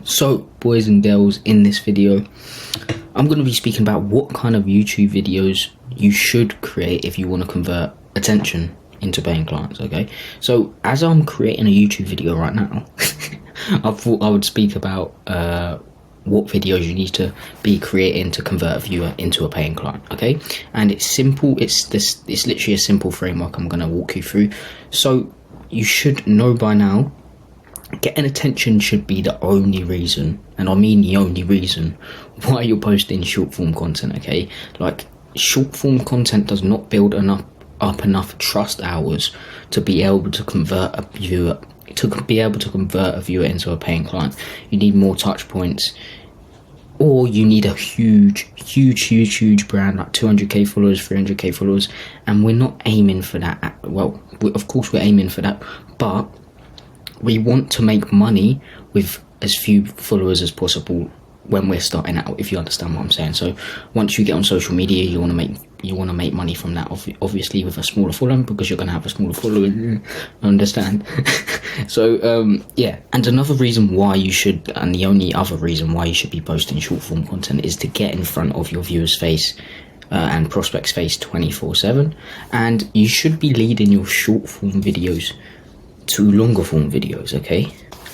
So boys and girls, in this video I'm going to be speaking about what kind of YouTube videos you should create if you want to convert attention into paying clients. Okay, so as I'm creating a YouTube video right now I thought I would speak about what videos you need to be creating to convert a viewer into a paying client. Okay, and it's simple. It's literally a simple framework I'm going to walk you through. So you should know by now, getting attention should be the only reason, and I mean the only reason, why you're posting short form content. Okay, like short form content does not build up enough trust hours to be able to convert a viewer into a paying client. You need more touch points, or you need a huge brand like 200k followers, 300k followers, and we're not aiming for that. Well, of course we're aiming for that, but we want to make money with as few followers as possible when we're starting out, if you understand what I'm saying. So once you get on social media, you want to make money from that, obviously with a smaller following, because you're going to have a smaller following. Understand? So yeah, and another reason why you should, and the only other reason why you should be posting short form content, is to get in front of your viewers' face and prospects' face 24/7, and you should be leading your short form videos to longer form videos, okay?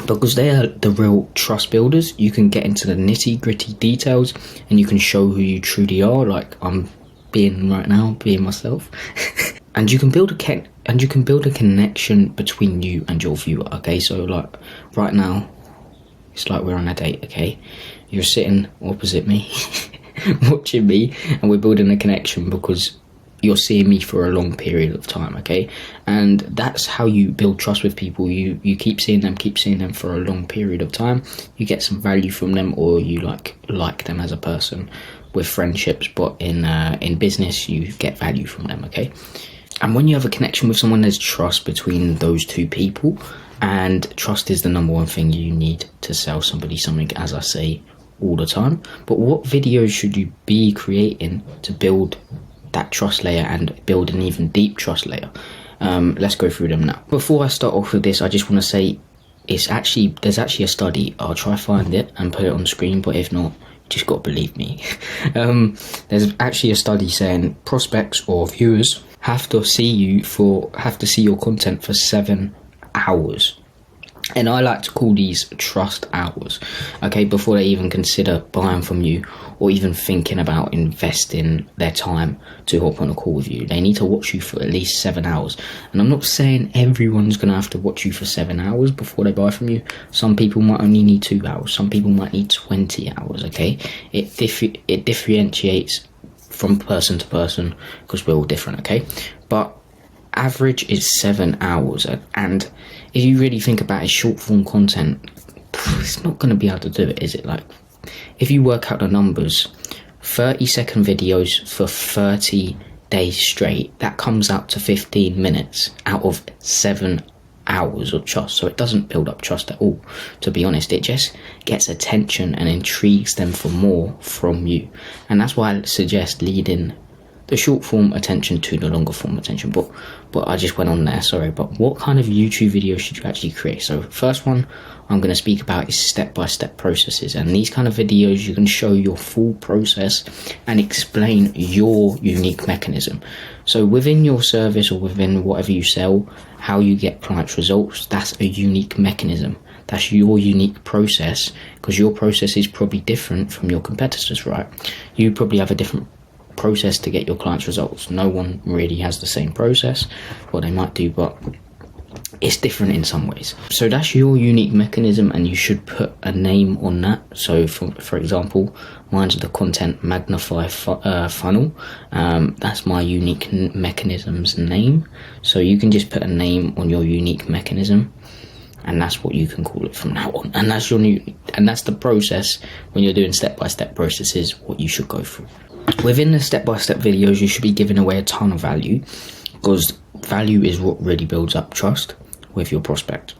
Because they are the real trust builders. You can get into the nitty gritty details and you can show who you truly are, like I'm being right now, being myself. and you can build a connection between you and your viewer, okay? So like right now, it's like we're on a date, okay? You're sitting opposite me, watching me, and we're building a connection because you're seeing me for a long period of time, okay? And that's how you build trust with people. You keep seeing them for a long period of time. You get some value from them, or you like them as a person with friendships, but in business you get value from them, okay? And when you have a connection with someone, there's trust between those two people, and trust is the number one thing you need to sell somebody something, as I say all the time. But what videos should you be creating to build that trust layer and build an even deep trust layer? Let's go through them now. Before I start off with this, I just want to say there's actually a study. I'll try find it and put it on screen, but if not, you just got to believe me. There's actually a study saying prospects or viewers have to see your content for 7 hours. And I like to call these trust hours, okay, before they even consider buying from you or even thinking about investing their time to hop on a call with you. They need to watch you for at least 7 hours. And I'm not saying everyone's going to have to watch you for 7 hours before they buy from you. Some people might only need 2 hours. Some people might need 20 hours, okay? It differentiates from person to person because we're all different, okay? But average is 7 hours, and if you really think about it, short form content, it's not going to be able to do it, is it? Like, if you work out the numbers, 30-second videos for 30 days straight, that comes out to 15 minutes out of 7 hours of trust. So it doesn't build up trust at all, to be honest. It just gets attention and intrigues them for more from you, and that's why I suggest leading the short form attention to the longer form attention. But I just went on there, sorry. But what kind of YouTube video should you actually create? So first one I'm going to speak about is step-by-step processes, and these kind of videos you can show your full process and explain your unique mechanism. So within your service or within whatever you sell, how you get clients results, that's a unique mechanism. That's your unique process, because your process is probably different from your competitors, right? You probably have a different process to get your clients results. No one really has the same process. Well, they might do, but it's different in some ways. So that's your unique mechanism, and you should put a name on that. So for example, mine's the content magnify funnel. That's my unique mechanism's name. So you can just put a name on your unique mechanism, and that's what you can call it from now on. And that's the process when you're doing step-by-step processes, what you should go through. Within the step-by-step videos, you should be giving away a ton of value, because value is what really builds up trust with your prospect.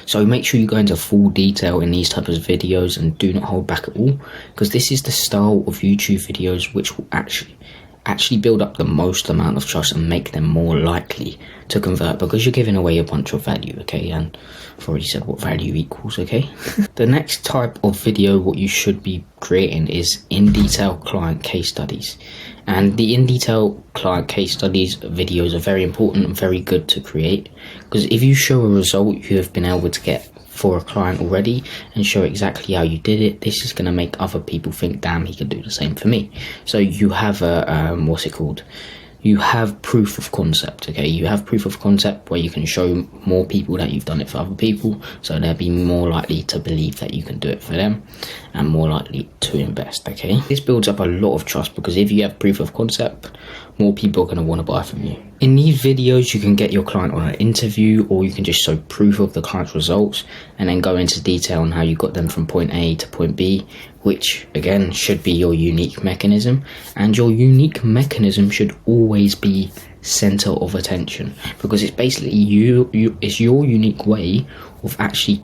So make sure you go into full detail in these types of videos and do not hold back at all, because this is the style of YouTube videos which will actually actually build up the most amount of trust and make them more likely to convert, because you're giving away a bunch of value, okay? And I've already said what value equals, okay? The next type of video what you should be creating is in detail client case studies. And the in detail client case studies videos are very important and very good to create, because if you show a result you have been able to get for a client already and show exactly how you did it, this is going to make other people think, damn, he can do the same for me. So you have a you have proof of concept, okay? You have proof of concept where you can show more people that you've done it for other people, so they'll be more likely to believe that you can do it for them and more likely to invest, okay? This builds up a lot of trust, because if you have proof of concept, more people are going to want to buy from you. In these videos, you can get your client on an interview, or you can just show proof of the client's results and then go into detail on how you got them from point A to point B, which again should be your unique mechanism. And your unique mechanism should always be center of attention, because it's basically it's your unique way of actually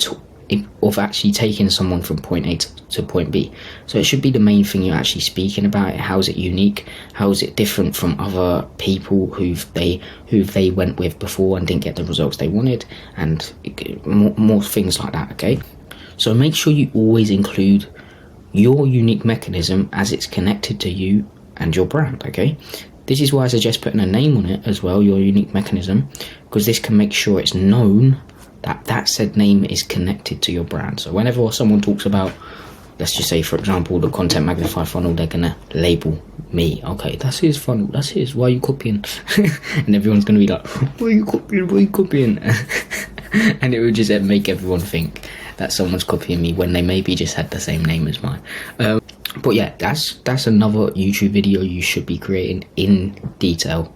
taking someone from point A to point B. So it should be the main thing you're actually speaking about. How is it unique? How is it different from other people who they went with before and didn't get the results they wanted, and more things like that, okay? So make sure you always include your unique mechanism as it's connected to you and your brand, okay? This is why I suggest putting a name on it as well, your unique mechanism, because this can make sure it's known that said name is connected to your brand. So whenever someone talks about, let's just say for example, the content magnify funnel, they're gonna label me, okay, that's his funnel, that's his, why are you copying? And everyone's gonna be like, why are you copying? And it would just make everyone think that someone's copying me when they maybe just had the same name as mine. But yeah, that's another YouTube video you should be creating, in detail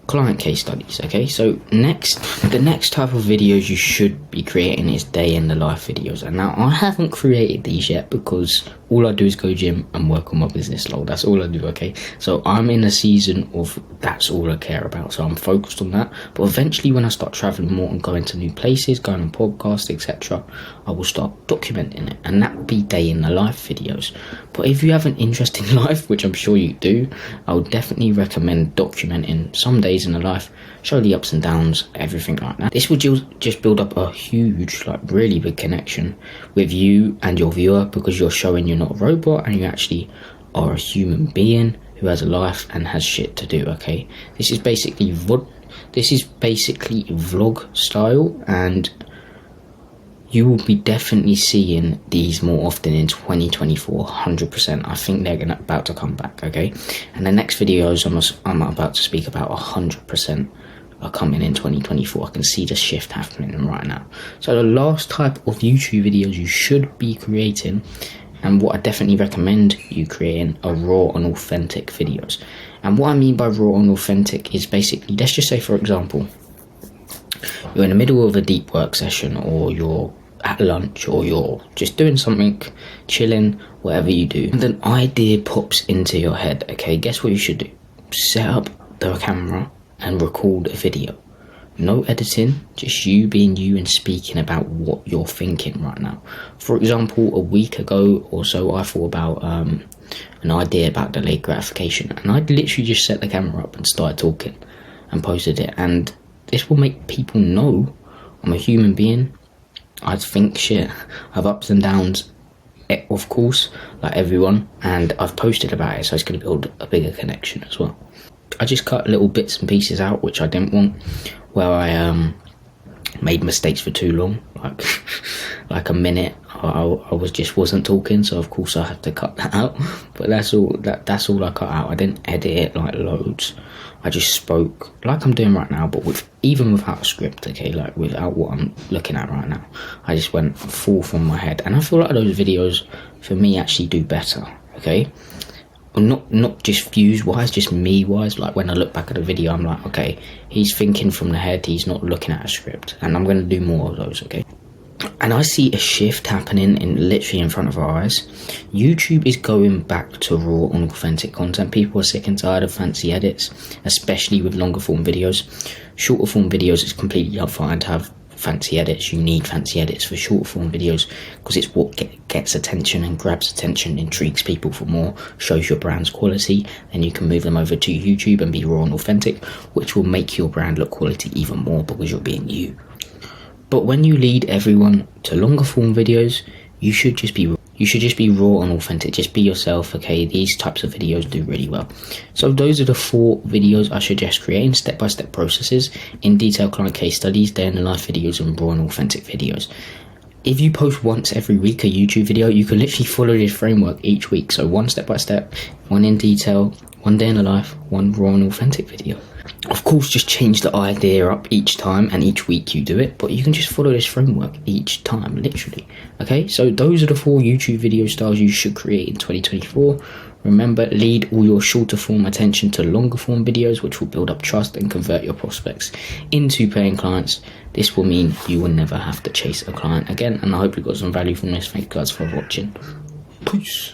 client case studies, okay? So the next type of videos you should be creating is day in the life videos. And now I haven't created these yet, because all I do is go gym and work on my business lol. That's all I do, okay? So I'm in a season of that's all I care about, so I'm focused on that. But eventually when I start traveling more and going to new places, going on podcasts, etc., I will start documenting it, and that will be day in the life videos. But if you have an interesting life, which I'm sure you do, I would definitely recommend documenting some days in the life, show the ups and downs, everything like that. This would just build up a huge, like really big connection with you and your viewer, because you're showing you're not a robot and you actually are a human being who has a life and has shit to do, okay? This is basically vlog style, and you will be definitely seeing these more often in 2024, 100%. I think they're about to come back, okay? And the next videos I'm about to speak about 100% are coming in 2024. I can see the shift happening right now. So the last type of YouTube videos you should be creating, and what I definitely recommend you creating, are raw and authentic videos. And what I mean by raw and authentic is basically, let's just say for example, you're in the middle of a deep work session, or you're at lunch, or you're just doing something, chilling, whatever you do, and an idea pops into your head, okay? Guess what you should do? Set up the camera and record a video. No editing, just you being you and speaking about what you're thinking right now. For example, a week ago or so, I thought about an idea about delayed gratification, and I literally just set the camera up and started talking and posted it. And this will make people know I'm a human being. I think shit, I have ups and downs, of course, like everyone, and I've posted about it, so it's going to build a bigger connection as well. I just cut little bits and pieces out which I didn't want, where I made mistakes for too long, like a minute. I wasn't talking, so of course I had to cut that out. But that's all I cut out. I didn't edit it like loads. I just spoke like I'm doing right now, but even without a script, okay, like without what I'm looking at right now. I just went full from my head, and I feel like those videos for me actually do better, okay? Not just views wise, just me wise. Like when I look back at a video, I'm like, okay, he's thinking from the head, he's not looking at a script, and I'm going to do more of those, okay? And I see a shift happening literally in front of our eyes. YouTube is going back to raw and authentic content. People are sick and tired of fancy edits, especially with longer form videos. Shorter form videos, it's completely fine to have fancy edits. You need fancy edits for short form videos because it's what gets attention and grabs attention, intrigues people for more, shows your brand's quality. Then you can move them over to YouTube and be raw and authentic, which will make your brand look quality even more because you're being you. But when you lead everyone to longer form videos, you should just be raw and authentic. Just be yourself. Okay, these types of videos do really well. So those are the 4 videos I suggest creating: step-by-step processes, in detail client case studies, day in the life videos, and raw and authentic videos. If you post once every week a YouTube video, you can literally follow this framework each week. So 1 step-by-step, 1 in detail, 1 day in the life, 1 raw and authentic video. Of course, just change the idea up each time and each week you do it, but you can just follow this framework each time, literally. Okay, so those are the 4 YouTube video styles you should create in 2024. Remember, lead all your shorter form attention to longer form videos, which will build up trust and convert your prospects into paying clients. This will mean you will never have to chase a client again, and I hope you got some value from this. Thank you guys for watching. Peace.